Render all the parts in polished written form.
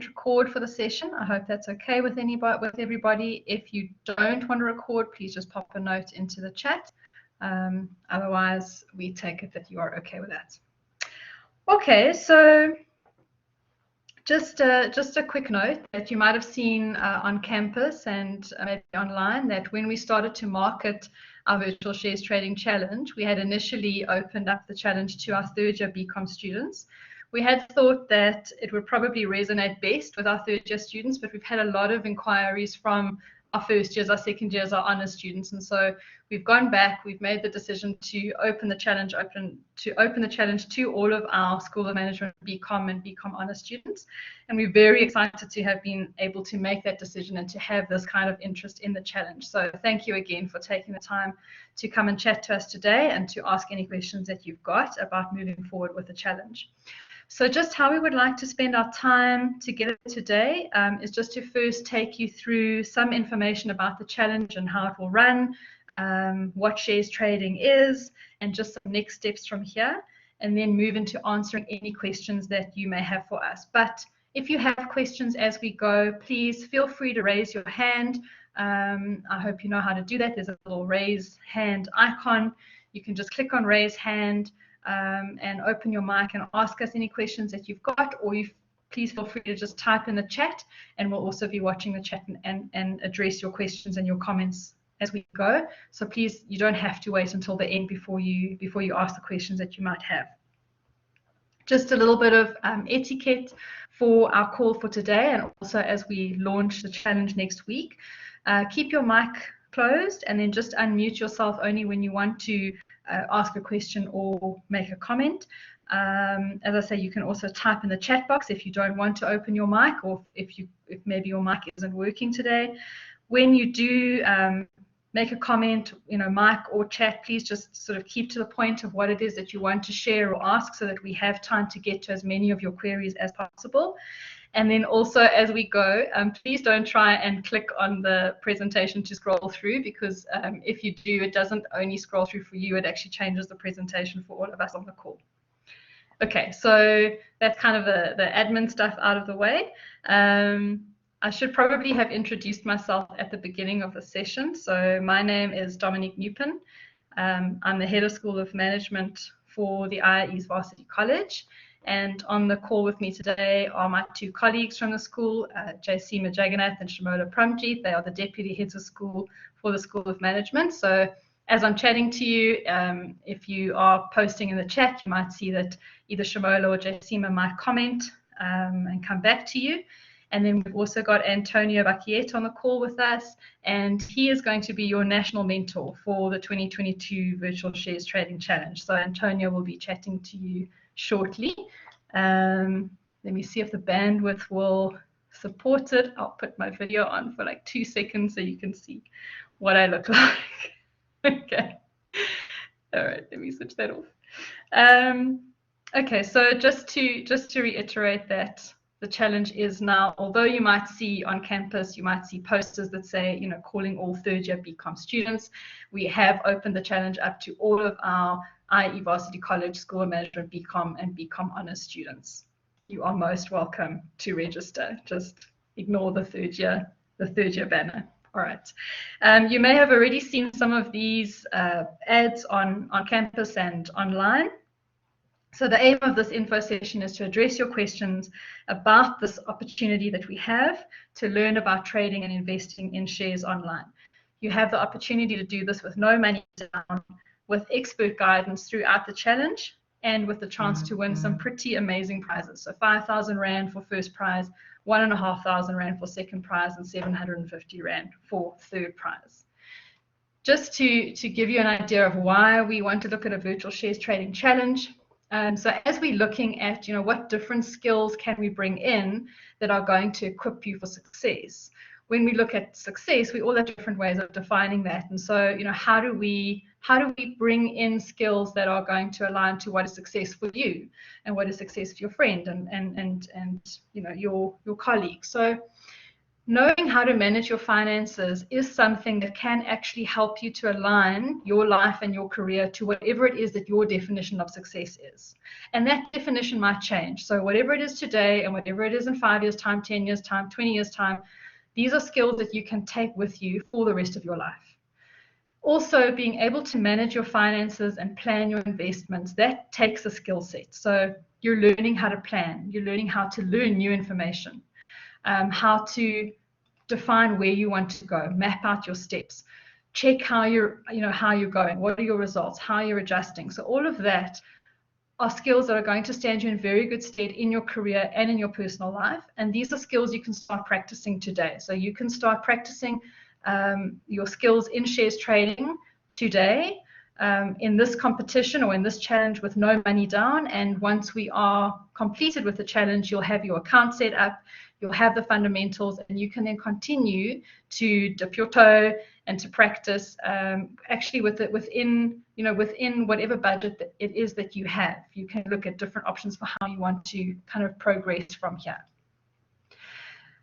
record for the session. I hope that's okay with everybody. If you don't want to record, please just pop a note into the chat. Otherwise, we take it that you are okay with that. Okay, so just a quick note that you might have seen on campus and maybe online, that when we started to market our Virtual Shares Trading Challenge, we had initially opened up the challenge to our third-year BCom students. We had thought that it would probably resonate best with our third-year students, but we've had a lot of inquiries from our first years, our second years, our honours students, and so we've gone back. We've made the decision to open the challenge to all of our School of Management BCom and BCom honours students, and we're very excited to have been able to make that decision and to have this kind of interest in the challenge. So thank you again for taking the time to come and chat to us today and to ask any questions that you've got about moving forward with the challenge. So just how we would like to spend our time together today is just to first take you through some information about the challenge and how it will run, what shares trading is, and just some next steps from here, and then move into answering any questions that you may have for us. But if you have questions as we go, please feel free to raise your hand. I hope you know how to do that. There's a little raise hand icon. You can just click on raise hand and open your mic and ask us any questions that you've got, or please feel free to just type in the chat, and we'll also be watching the chat and address your questions and your comments as we go. So please, you don't have to wait until the end before you ask the questions that you might have. Just a little bit of etiquette for our call for today, and also as we launch the challenge next week. Keep your mic closed, and then just unmute yourself only when you want to ask a question or make a comment. As I say, you can also type in the chat box if you don't want to open your mic, or if maybe your mic isn't working today. When you do make a comment, mic or chat, please just sort of keep to the point of what it is that you want to share or ask, so that we have time to get to as many of your queries as possible. And then also, as we go, please don't try and click on the presentation to scroll through, because if you do, it doesn't only scroll through for you, it actually changes the presentation for all of us on the call. Okay, so that's kind of the admin stuff out of the way. I should probably have introduced myself at the beginning of the session. So my name is Dominique Newpin. I'm the head of School of Management for the IIE's Varsity College. And on the call with me today are my two colleagues from the school, Jaisima Jagannath and Shimola Pramjeet. They are the deputy heads of school for the School of Management. So as I'm chatting to you, if you are posting in the chat, you might see that either Shimola or Jaisima might comment and come back to you. And then we've also got Antonio Bacchietto on the call with us, and he is going to be your national mentor for the 2022 Virtual Shares Trading Challenge. So Antonio will be chatting to you shortly. Let me see if the bandwidth will support it. I'll put my video on for like 2 seconds so you can see what I look like. Okay. All right, let me switch that off. Okay, so just to reiterate that the challenge is now, although you might see on campus, you might see posters that say, calling all third-year BCom students, we have opened the challenge up to all of our IE Varsity College School of Management BCom and BCom honours students. You are most welcome to register. Just ignore the third year banner. All right. You may have already seen some of these ads on campus and online. So the aim of this info session is to address your questions about this opportunity that we have to learn about trading and investing in shares online. You have the opportunity to do this with no money down, with expert guidance throughout the challenge, and with the chance to win some pretty amazing prizes. So 5,000 Rand for first prize, 1,500 Rand for second prize, and 750 Rand for third prize. Just to give you an idea of why we want to look at a virtual shares trading challenge. So as we're looking at, what different skills can we bring in that are going to equip you for success? When we look at success, we all have different ways of defining that. And so, how do we bring in skills that are going to align to what is success for you and what is success for your friend and your colleagues? So knowing how to manage your finances is something that can actually help you to align your life and your career to whatever it is that your definition of success is. And that definition might change. So whatever it is today and whatever it is in 5 years' time, 10 years' time, 20 years' time, these are skills that you can take with you for the rest of your life. Also, being able to manage your finances and plan your investments, that takes a skill set. So you're learning how to plan, you're learning how to learn new information. How to define where you want to go, map out your steps, check how you're going, what are your results, how you're adjusting. So all of that are skills that are going to stand you in very good stead in your career and in your personal life. And these are skills you can start practicing today. So you can start practicing your skills in shares trading today, in this competition or in this challenge with no money down. And once we are completed with the challenge, you'll have your account set up, you'll have the fundamentals, and you can then continue to dip your toe and to practice actually within whatever budget that it is that you have. You can look at different options for how you want to kind of progress from here.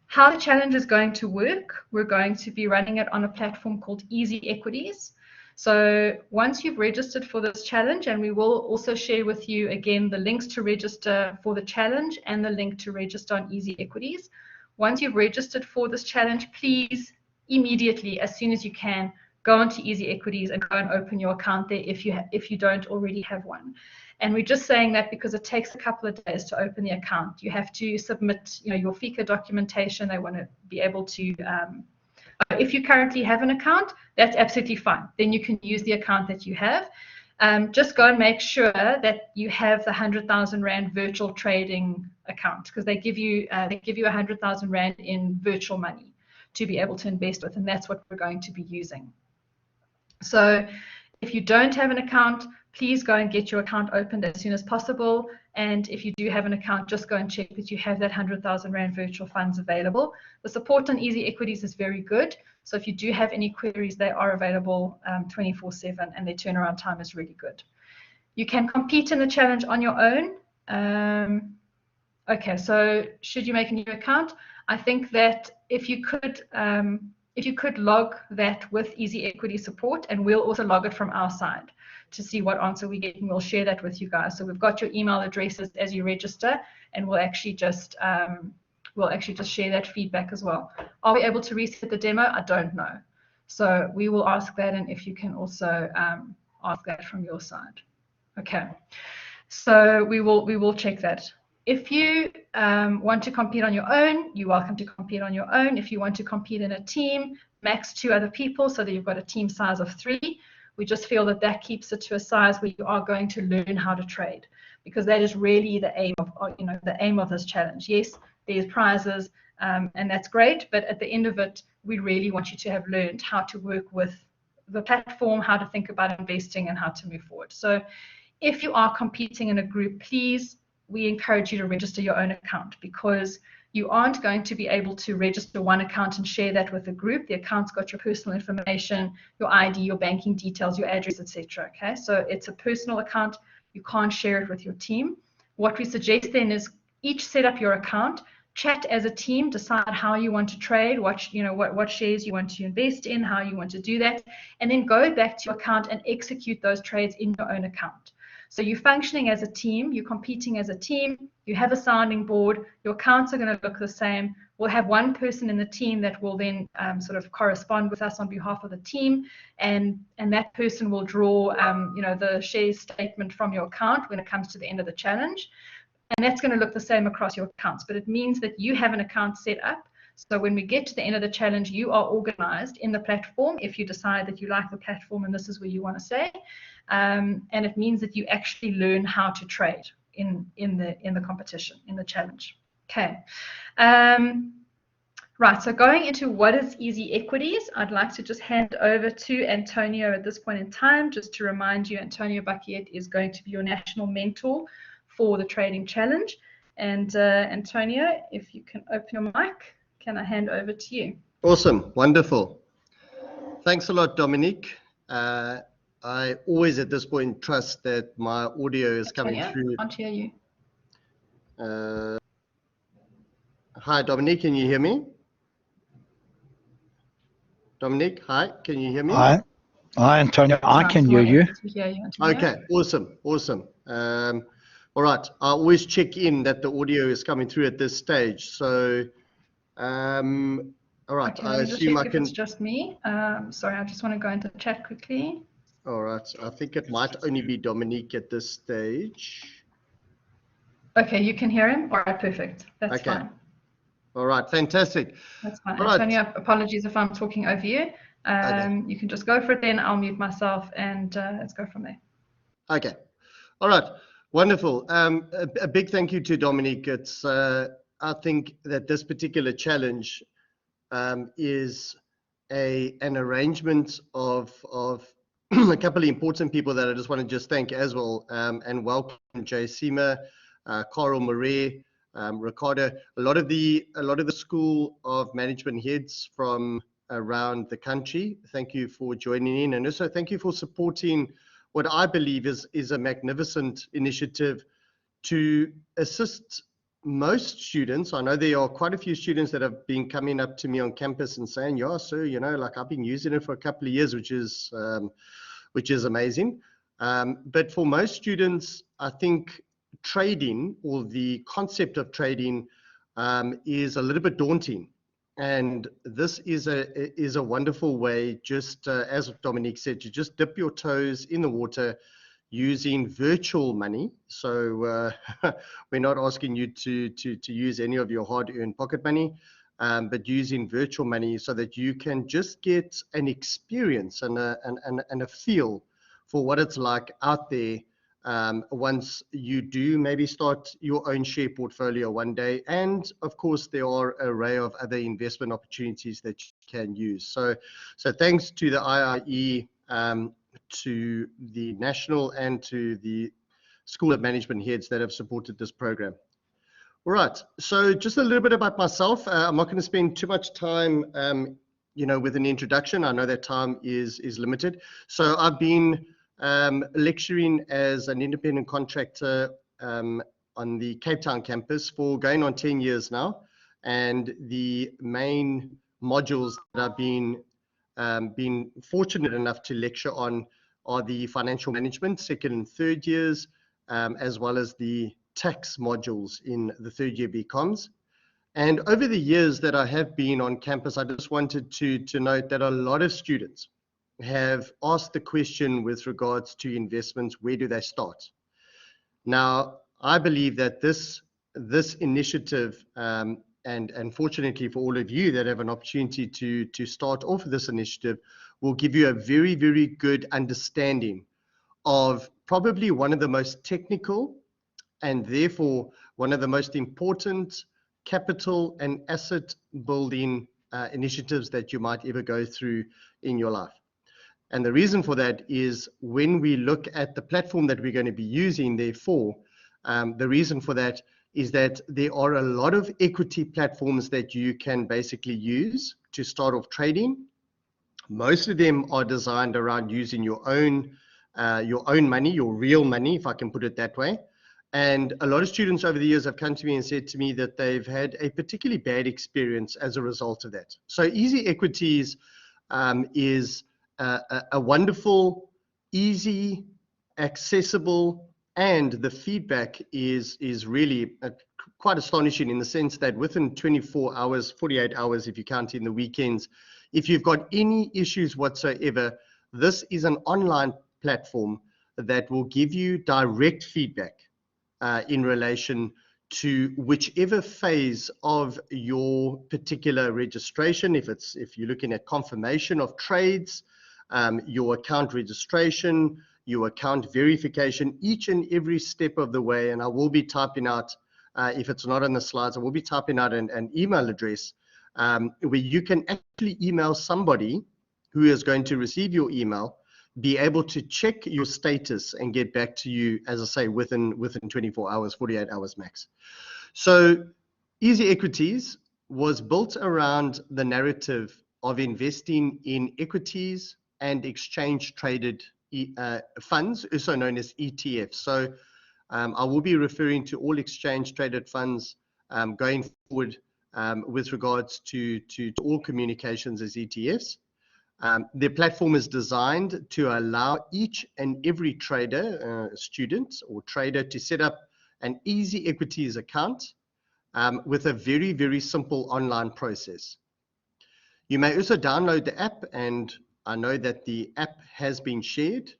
How the challenge is going to work, we're going to be running it on a platform called Easy Equities. So once you've registered for this challenge, and we will also share with you again the links to register for the challenge and the link to register on Easy Equities. Once you've registered for this challenge, please immediately, as soon as you can, go onto Easy Equities and go and open your account there if you don't already have one. And we're just saying that because it takes a couple of days to open the account. You have to submit, your FICA documentation. They want to be able to. If you currently have an account, that's absolutely fine. Then you can use the account that you have. Just go and make sure that you have the 100,000 Rand virtual trading account, because they give you 100,000 Rand in virtual money to be able to invest with, and that's what we're going to be using. So if you don't have an account, please go and get your account opened as soon as possible. And if you do have an account, just go and check that you have that 100,000 Rand virtual funds available. The support on Easy Equities is very good. So if you do have any queries, they are available 24/7, and their turnaround time is really good. You can compete in the challenge on your own. Okay, so should you make a new account? I think that if you could log that with Easy Equity support, and we'll also log it from our side to see what answer we get, and we'll share that with you guys. So we've got your email addresses as you register, and we'll actually just share that feedback as well. Are we able to reset the demo? I don't know. So we will ask that, and if you can also ask that from your side. Okay. So we will check that. If you want to compete on your own, you're welcome to compete on your own. If you want to compete in a team, max 2 other people, so that you've got a team size of 3. We just feel that that keeps it to a size where you are going to learn how to trade, because that is really the aim of this challenge. Yes, there's prizes, and that's great, but at the end of it, we really want you to have learned how to work with the platform, how to think about investing, and how to move forward. So if you are competing in a group, please, we encourage you to register your own account, because you aren't going to be able to register one account and share that with the group. The account's got your personal information, your ID, your banking details, your address, etc. Okay, so it's a personal account. You can't share it with your team. What we suggest then is each set up your account, chat as a team, decide how you want to trade, what shares you want to invest in, how you want to do that, and then go back to your account and execute those trades in your own account. So you're functioning as a team, you're competing as a team, you have a sounding board, your accounts are going to look the same. We'll have one person in the team that will then sort of correspond with us on behalf of the team, and that person will draw the share statement from your account when it comes to the end of the challenge. And that's going to look the same across your accounts, but it means that you have an account set up. So when we get to the end of the challenge, you are organized in the platform if you decide that you like the platform and this is where you want to stay. And it means that you actually learn how to trade in the competition, in the challenge. Okay. Right, so going into what is Easy Equities, I'd like to just hand over to Antonio at this point in time, just to remind you, Antonio Bakiet is going to be your national mentor for the trading challenge. And Antonio, if you can open your mic, can I hand over to you? Awesome, wonderful. Thanks a lot, Dominique. I always at this point trust that my audio is coming through. I can't hear you. Hi, Dominique, can you hear me? Dominic, hi, can you hear me? Hi, Antonio. I Nice. can hear We're you. able to hear you, Antonio. Okay, awesome. All right, I always check in that the audio is coming through at this stage. So, all right, Okay, I let me just assume check I if it's can. just me. Sorry, I just want to go into the chat quickly. All right, I think it might only be Dominique at this stage. Okay, you can hear him? All right, perfect. That's Okay. fine. All right, fantastic. That's fine. All right. Antonio, apologies if I'm talking over you. Okay. You can just go for it then. I'll mute myself and let's go from there. Okay. All right. Wonderful. A big thank you to Dominique. It's I think that this particular challenge is an arrangement of a couple of important people that I just want to just thank as well, and welcome Jay Seema, Carl Marais, Ricardo, a lot of the School of Management heads from around the country. Thank you for joining in, and also thank you for supporting what I believe is a magnificent initiative to assist most students. I know there are quite a few students that have been coming up to me on campus and saying, yeah, sir, like I've been using it for a couple of years, which is amazing. But for most students, I think trading, or the concept of trading, is a little bit daunting. And this is a wonderful way, just as Dominique said, to just dip your toes in the water using virtual money. So we're not asking you to use any of your hard-earned pocket money, but using virtual money so that you can just get an experience and a feel for what it's like out there, once you do maybe start your own share portfolio one day. And of course, there are an array of other investment opportunities that you can use. So thanks to the IIE, to the national and to the School of Management heads that have supported this program. All right, so just a little bit about myself. I'm not going to spend too much time, with an introduction. I know that time is limited. So I've been lecturing as an independent contractor on the Cape Town campus for going on 10 years now. And the main modules that I've been fortunate enough to lecture on are the financial management, second and third years, as well as the tax modules in the third year BComs. And over the years that I have been on campus, I just wanted to note that a lot of students have asked the question with regards to investments, where do they start? Now, I believe that this initiative, and fortunately for all of you that have an opportunity to start off with this initiative, will give you a very, very good understanding of probably one of the most technical and therefore one of the most important capital and asset building initiatives that you might ever go through in your life. And the reason for that is when we look at the platform that we're going to be using, therefore, the reason for that is that there are a lot of equity platforms that you can basically use to start off trading. Most of them are designed around using your own money, your real money, if I can put it that way. And a lot of students over the years have come to me and said to me that they've had a particularly bad experience as a result of that. So Easy Equities is a wonderful, easy, accessible, and the feedback is really quite astonishing in the sense that within 24 hours, 48 hours, if you count in the weekends, if you've got any issues whatsoever, this is an online platform that will give you direct feedback in relation to whichever phase of your particular registration. If you're looking at confirmation of trades, your account registration, your account verification, each and every step of the way. And I will be typing out, if it's not on the slides, I will be typing out an email address where you can actually email somebody who is going to receive your email, be able to check your status and get back to you, as I say, within 24 hours, 48 hours max. So Easy Equities was built around the narrative of investing in equities and exchange traded funds, also known as ETFs. So I will be referring to all exchange traded funds going forward with regards to all communications as ETFs. The platform is designed to allow each and every trader, student or trader, to set up an easy equities account with a very, very simple online process. You may also download the app, and I know that the app has been shared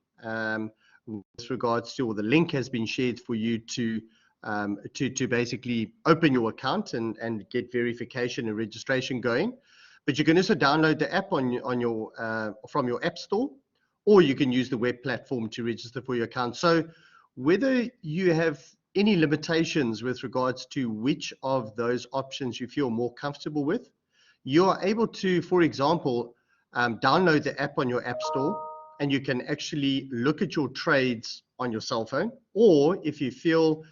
with regards to, or the link has been shared for you to basically open your account and get verification and registration going. But you can also download the app on your from your app store, or you can use the web platform to register for your account. So whether you have any limitations with regards to which of those options you feel more comfortable with, you are able to, for example, download the app on your app store, and you can actually look at your trades on your cell phone. Or if you feel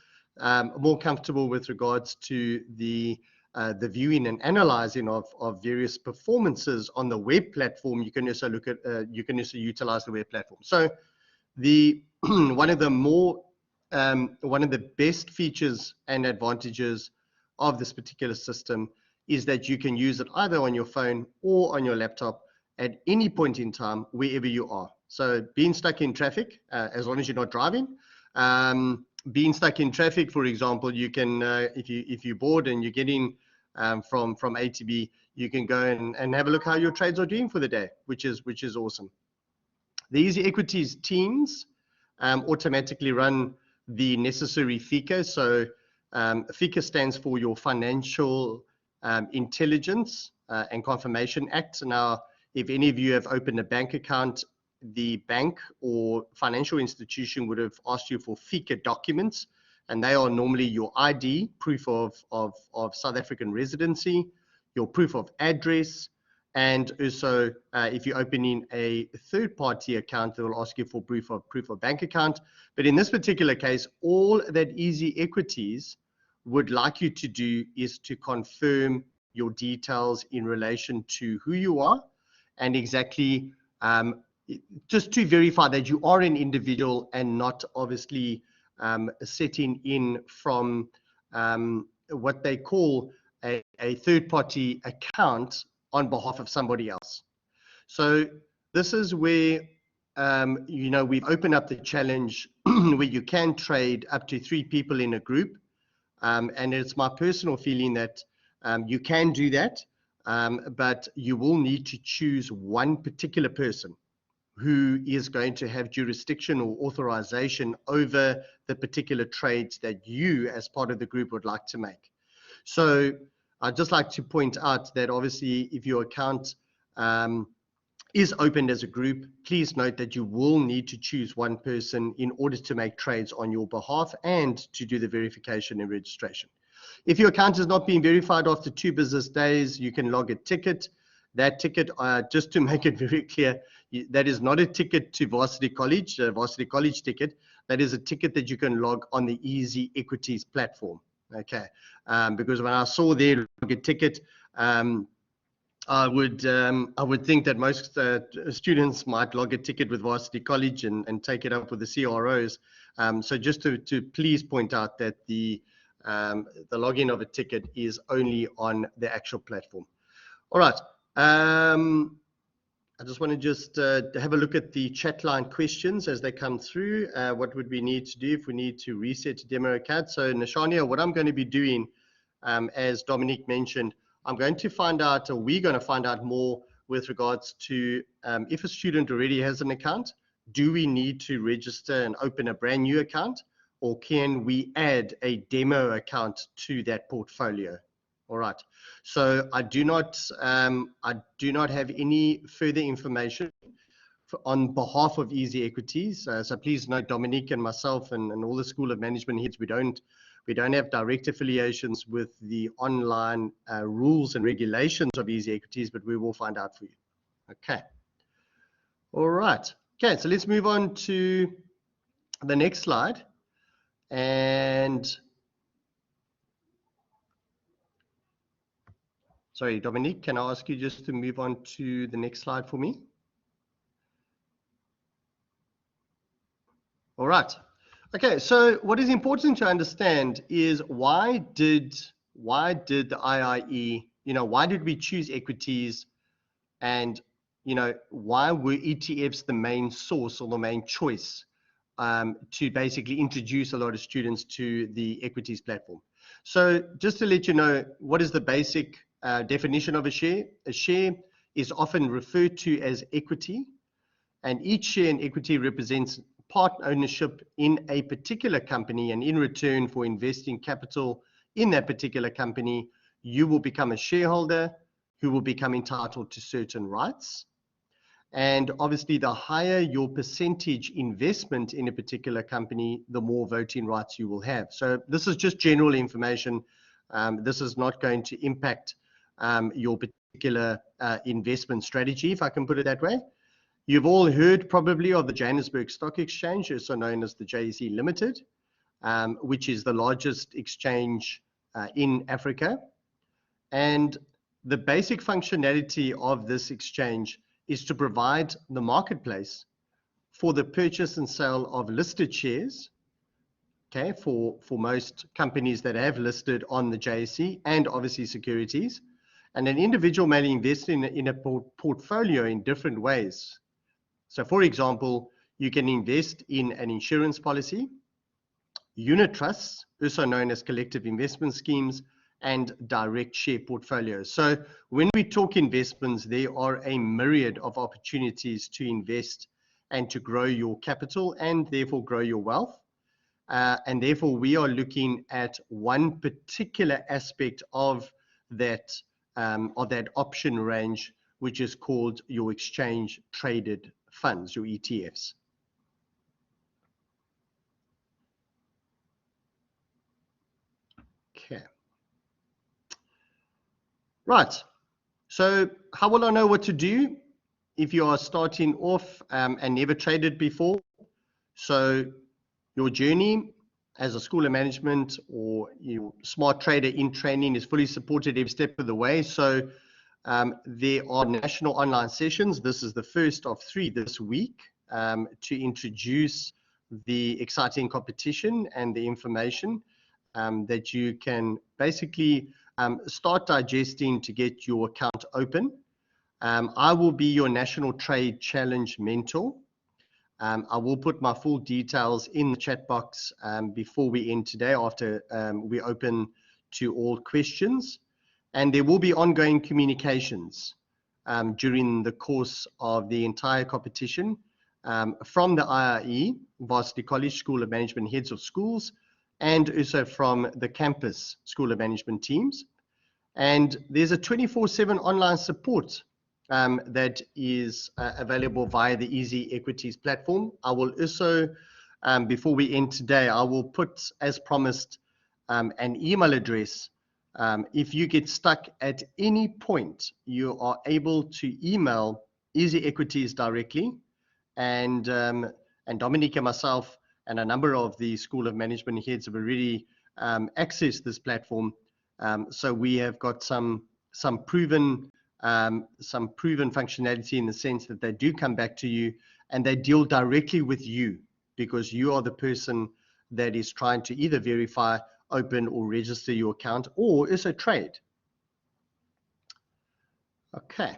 more comfortable with regards to the viewing and analyzing of various performances on the web platform, you can also look at you can also utilize the web platform. So the one of the best features and advantages of this particular system is that you can use it either on your phone or on your laptop at any point in time, wherever you are. So being stuck in traffic, as long as you're not driving, being stuck in traffic, for example, you can, if you're bored and you're getting from A to B, you can go and have a look how your trades are doing for the day, which is awesome. The Easy Equities teams automatically run the necessary FICA. So FICA stands for your Financial Intelligence and Confirmation Act. Now, if any of you have opened a bank account, the bank or financial institution would have asked you for FICA documents, and they are normally your ID, proof of South African residency, your proof of address, and also if you're opening a third-party account, they will ask you for proof of bank account. But in this particular case, all that Easy Equities would like you to do is to confirm your details in relation to who you are, and exactly just to verify that you are an individual and not obviously setting in from what they call a third-party account on behalf of somebody else. So this is where we've opened up the challenge where you can trade up to 3 people in a group, and it's my personal feeling that you can do that, but you will need to choose one particular person who is going to have jurisdiction or authorization over the particular trades that you as part of the group would like to make. So I'd just like to point out that obviously if your account is opened as a group, please note that you will need to choose one person in order to make trades on your behalf and to do the verification and registration. If your account has not been verified after 2 business days, you can log a ticket. That ticket, just to make it very clear, that is not a ticket to Varsity College, a Varsity College ticket. That is a ticket that you can log on the Easy Equities platform. Okay, because when I saw there log a ticket, I would think that most students might log a ticket with Varsity College and take it up with the CROs. So just to please point out that the login of a ticket is only on the actual platform. All right. I just want to just have a look at the chat line questions as they come through. What would we need to do if we need to reset a demo account? So Nashania, what I'm going to be doing, as Dominique mentioned, I'm going to find out, or we're going to find out more with regards to if a student already has an account, do we need to register and open a brand new account, or can we add a demo account to that portfolio? All right. So I do not have any further information on behalf of Easy Equities. So please note, Dominique and myself and all the School of Management heads, we don't have direct affiliations with the online rules and regulations of Easy Equities, but we will find out for you. Okay. All right. Okay. So let's move on to the next slide. And sorry, Dominique, can I ask you just to move on to the next slide for me? All right. Okay, so what is important to understand is why did the IIE, why did we choose equities, and why were ETFs the main source or the main choice to basically introduce a lot of students to the equities platform? So just to let you know, what is the basic definition of a share? A share is often referred to as equity, and each share in equity represents part ownership in a particular company, and in return for investing capital in that particular company, you will become a shareholder who will become entitled to certain rights. And obviously, the higher your percentage investment in a particular company, the more voting rights you will have. So this is just general information. This is not going to impact your particular investment strategy, if I can put it that way. You've all heard probably of the Johannesburg Stock Exchange, also known as the JSE Limited, which is the largest exchange in Africa. And the basic functionality of this exchange is to provide the marketplace for the purchase and sale of listed shares, okay, for most companies that have listed on the JSE and obviously securities. And an individual may invest in a portfolio in different ways. So for example, you can invest in an insurance policy, unit trusts, also known as collective investment schemes, and direct share portfolios. So when we talk investments, there are a myriad of opportunities to invest and to grow your capital and therefore grow your wealth. And therefore we are looking at one particular aspect of that option range, which is called your exchange traded funds, your ETFs. Okay. Right. So how will I know what to do if you are starting off and never traded before? So your journey as a School of Management or your smart trader in training is fully supported every step of the way. So there are national online sessions. This is the first of 3 this week to introduce the exciting competition and the information that you can basically start digesting to get your account open. I will be your National Trade Challenge mentor. I will put my full details in the chat box before we end today, after we open to all questions. And there will be ongoing communications during the course of the entire competition from the IIE, Varsity College School of Management Heads of Schools, and also from the campus School of Management teams. And there's a 24/7 online support that is available via the Easy Equities platform. I will also, before we end today, I will put, as promised, an email address. If you get stuck at any point, you are able to email Easy Equities directly, and Dominique and myself and a number of the School of Management heads have already accessed this platform. So we have got some proven functionality in the sense that they do come back to you and they deal directly with you, because you are the person that is trying to either verify, open, or register your account, or also trade. Okay.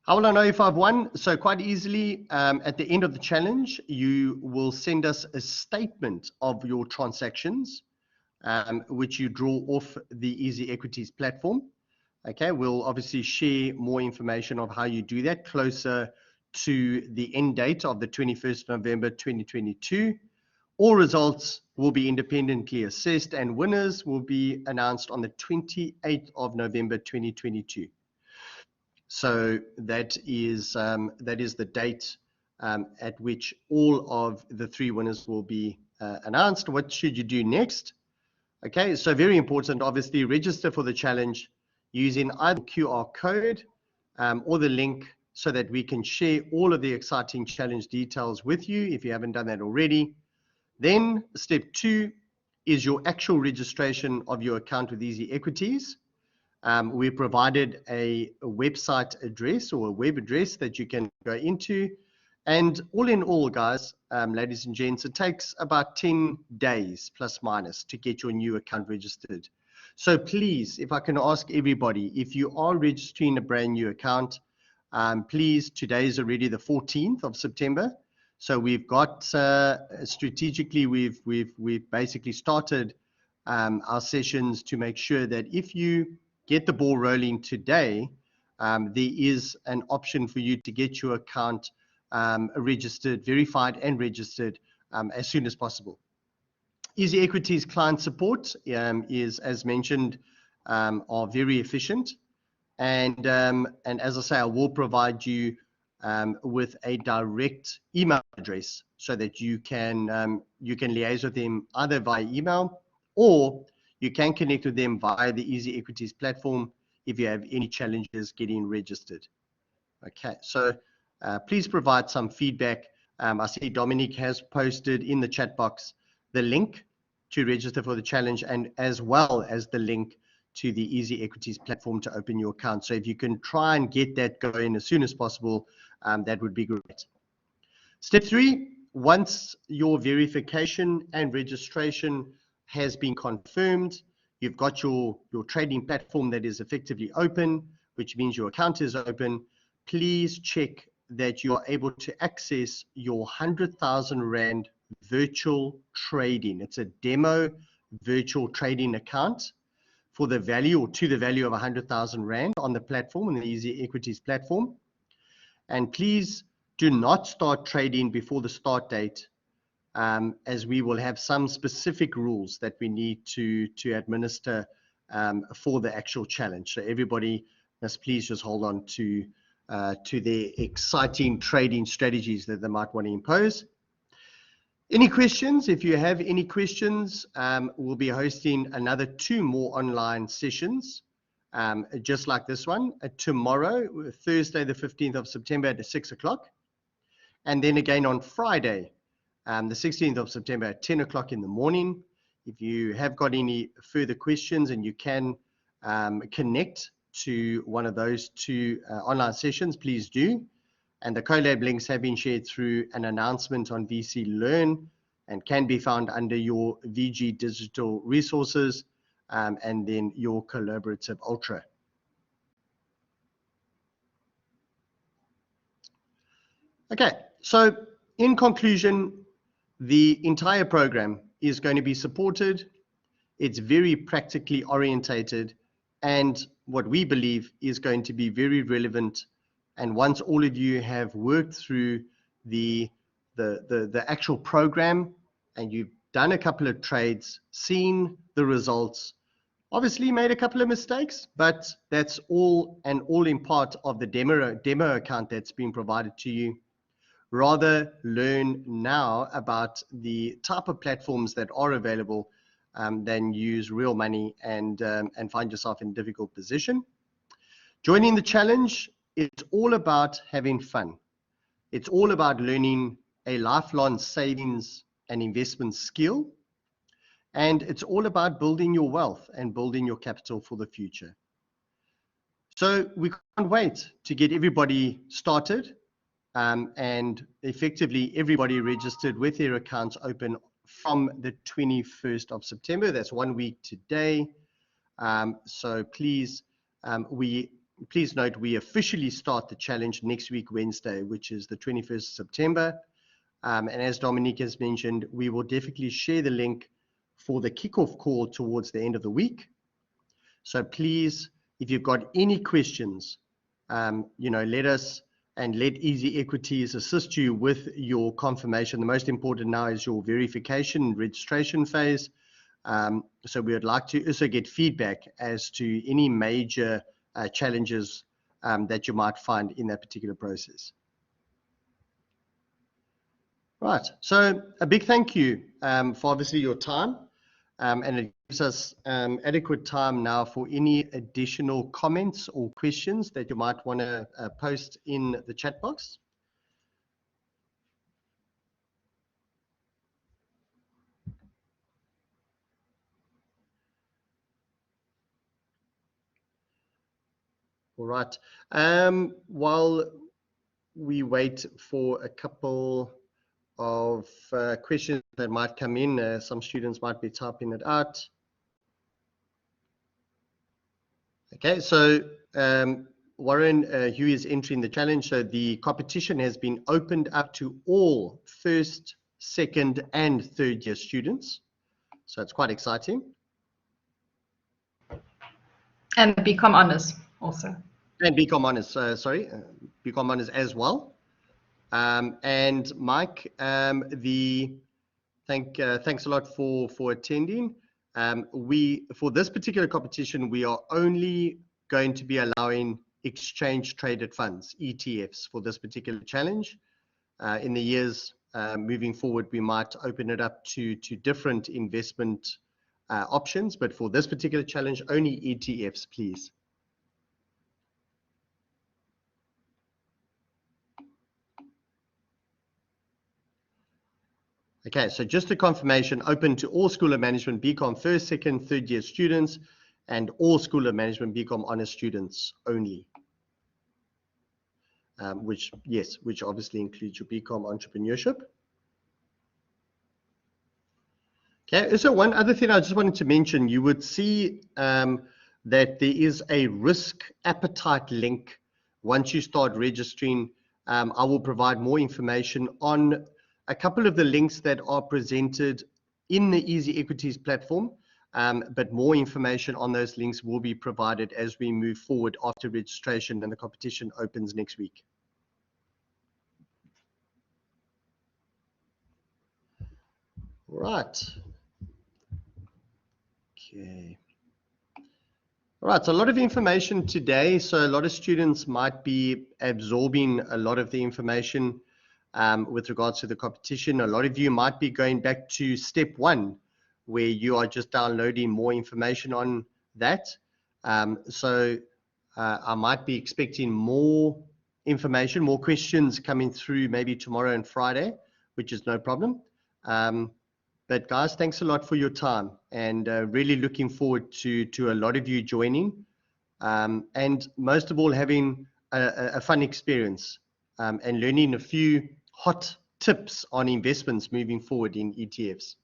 How will I know if I've won? So quite easily, at the end of the challenge, you will send us a statement of your transactions, which you draw off the Easy Equities platform. Okay, we'll obviously share more information of how you do that closer to the end date of the 21st November 2022. All results will be independently assessed and winners will be announced on the 28th of November 2022. So that is the date at which all of the 3 winners will be announced. What should you do next? Okay, so very important, obviously register for the challenge using either QR code or the link, so that we can share all of the exciting challenge details with you if you haven't done that already. Then step 2 is your actual registration of your account with Easy Equities. We provided a website address or a web address that you can go into. And all in all, guys, ladies and gents, it takes about 10 days plus minus to get your new account registered. So please, if I can ask everybody, if you are registering a brand new account, Please, today is already the 14th of September. So we've got, strategically, we've basically started our sessions to make sure that if you get the ball rolling today, there is an option for you to get your account registered, verified and registered as soon as possible. Easy Equities client support is, as mentioned, are very efficient. And as I say, I will provide you with a direct email address so that you can liaise with them either via email, or you can connect with them via the Easy Equities platform if you have any challenges getting registered. Okay, so please provide some feedback. I see Dominique has posted in the chat box the link to register for the challenge, and as well as the link to the Easy Equities platform to open your account. So if you can try and get that going as soon as possible, that would be great. Step 3, once your verification and registration has been confirmed, you've got your trading platform that is effectively open, which means your account is open. Please check that you are able to access your 100,000 Rand virtual trading. It's a demo virtual trading account for the value, or to the value of 100,000 Rand on the platform, on the Easy Equities platform. And please do not start trading before the start date, as we will have some specific rules that we need to administer for the actual challenge. So everybody must please just hold on to their exciting trading strategies that they might want to impose. Any questions? If you have any questions, we'll be hosting another 2 more online sessions, just like this one, tomorrow, Thursday, the 15th of September at 6 o'clock. And then again on Friday, the 16th of September at 10 o'clock in the morning. If you have got any further questions and you can connect to one of those 2 online sessions, please do. And the collab links have been shared through an announcement on VC Learn and can be found under your VG Digital Resources and then your Collaborative Ultra. Okay, so in conclusion, the entire program is going to be supported. It's very practically orientated, and what we believe is going to be very relevant. And once all of you have worked through the actual program and you've done a couple of trades, seen the results, obviously made a couple of mistakes, but that's all in part of the demo account that's been provided to you. Rather learn now about the type of platforms that are available than use real money and find yourself in a difficult position. Joining the challenge, it's all about having fun. It's all about learning a lifelong savings and investment skill. And it's all about building your wealth and building your capital for the future. So we can't wait to get everybody started and effectively everybody registered with their accounts open from the 21st of September. That's 1 week today. So please, please note, we officially start the challenge next week, Wednesday, which is the 21st of September. And as Dominique has mentioned, we will definitely share the link for the kickoff call towards the end of the week. So please, if you've got any questions, let us and let Easy Equities assist you with your confirmation. The most important now is your verification and registration phase. So we would like to also get feedback as to any major challenges that you might find in that particular process. Right, so a big thank you for obviously your time, and it gives us adequate time now for any additional comments or questions that you might want to post in the chat box. All right, while we wait for a couple of questions that might come in, some students might be typing it out. Okay, so Warren, who is entering the challenge. So the competition has been opened up to all first, second, and third year students. So it's quite exciting. And the BCom Honours also. And BCom Honours, BCom Honours as well. And Mike, thanks a lot for attending. For this particular competition, we are only going to be allowing exchange traded funds, ETFs, for this particular challenge. In the years moving forward, we might open it up to different investment options, but for this particular challenge, only ETFs, please. Okay, so just a confirmation, open to all School of Management BCom first, second, third year students, and all School of Management BCom Honours students only. Which obviously includes your BCom Entrepreneurship. Okay, so one other thing I just wanted to mention, you would see that there is a risk appetite link once you start registering. I will provide more information on a couple of the links that are presented in the Easy Equities platform, but more information on those links will be provided as we move forward after registration and the competition opens next week. All right. Okay. All right, so a lot of information today. So a lot of students might be absorbing a lot of the information with regards to the competition. A lot of you might be going back to step one, where you are just downloading more information on that. So I might be expecting more information, more questions coming through maybe tomorrow and Friday, which is no problem. But guys, thanks a lot for your time, and really looking forward to a lot of you joining, and most of all having a fun experience and learning a few hot tips on investments moving forward in ETFs.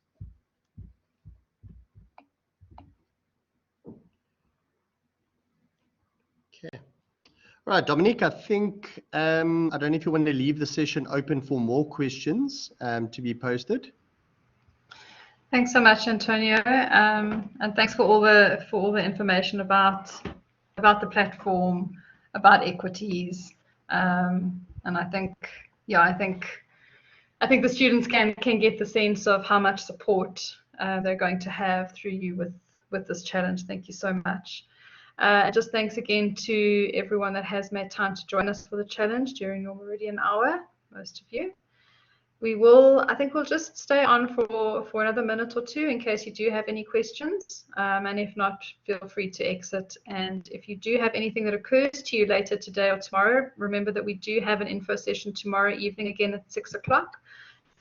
Okay. All right, Dominique, I think, I don't know if you want to leave the session open for more questions to be posted. Thanks so much, Antonio, and thanks for all the information about the platform, about equities, and I think the students can get the sense of how much support they're going to have through you with this challenge. Thank you so much. And just thanks again to everyone that has made time to join us for the challenge during your Meridian hour, most of you. I think we'll just stay on for another minute or two in case you do have any questions. And if not, feel free to exit. And if you do have anything that occurs to you later today or tomorrow, remember that we do have an info session tomorrow evening again at 6 o'clock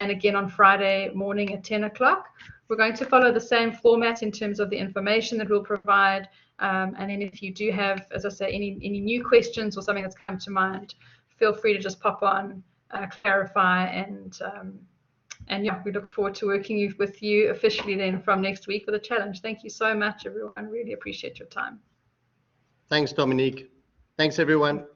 and again on Friday morning at 10 o'clock. We're going to follow the same format in terms of the information that we'll provide. And then if you do have, as I say, any new questions or something that's come to mind, feel free to just pop on. Clarify, and yeah, we look forward to working with you officially then from next week for the challenge. Thank you so much, everyone. Really appreciate your time. Thanks, Dominique. Thanks, everyone.